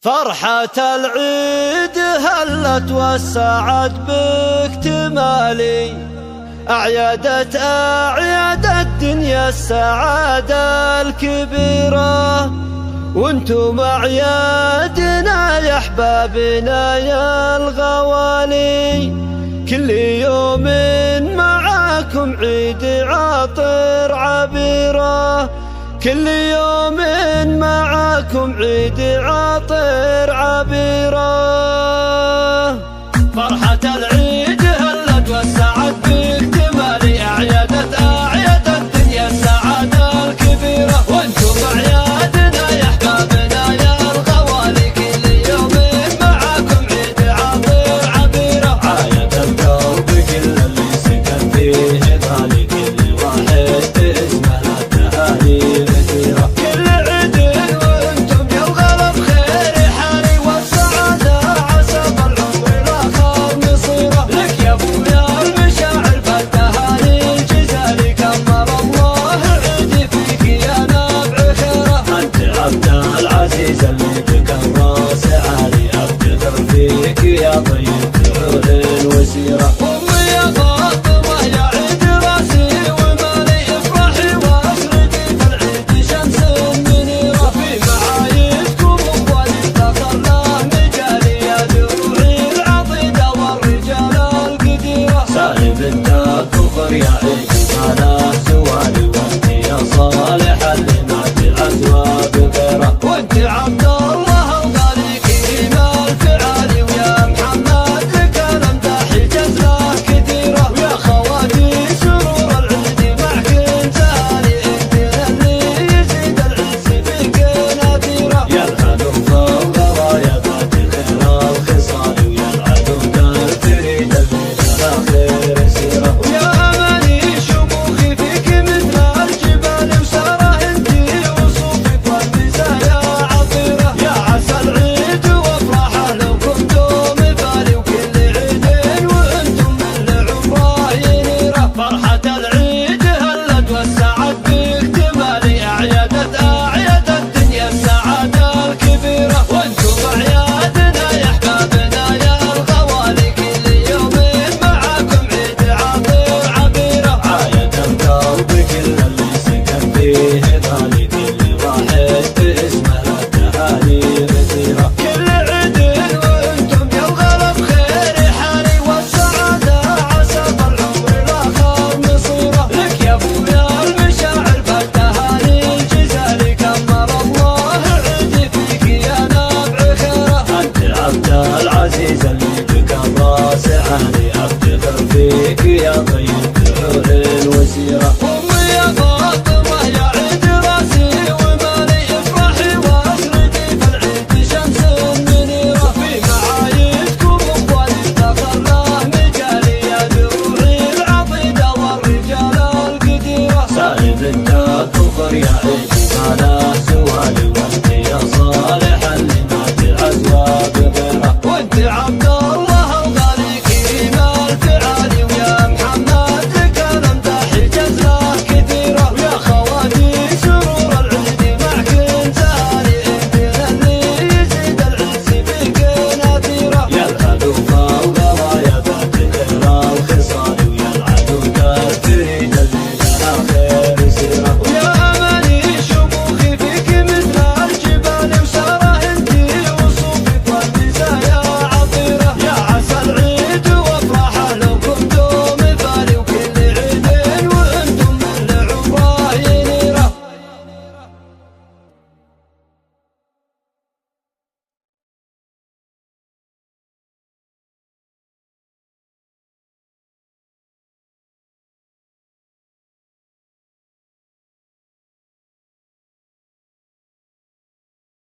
فرحة العيد هلت والسعد باكتمالي، أعيادت أعياد الدنيا السعادة الكبيرة، وانتم أعيادنا يا أحبابنا يا الغوالي، كل يوم معاكم عيد عطر عبيرة، كل يوم معاكم عيد عطر عبيرة. فرحة العيد هلت والسعد باكتمالي، أعيادت أعياد الدنيا السعادة الكبيرة، وانتم أعيادنا يا أحبابنا يا الغوالي، كل يوم معاكم عيد عطر عبيرة. عايد القلب كل اللي سكن فيه غالي، كل واحد باسمه له تهاني كثيرة، كل عيد وانتم يا الغلا بخير حالي والسعادة، عسى بالعمر الآخر مصيرة، لك يا ابويا المشاعر بالتهاني الجزالي، كمر الله عيدي فيك يا نابع خيره، انت عبد العزيز اللي بك الراس عالي، افتخر فيك يا طيب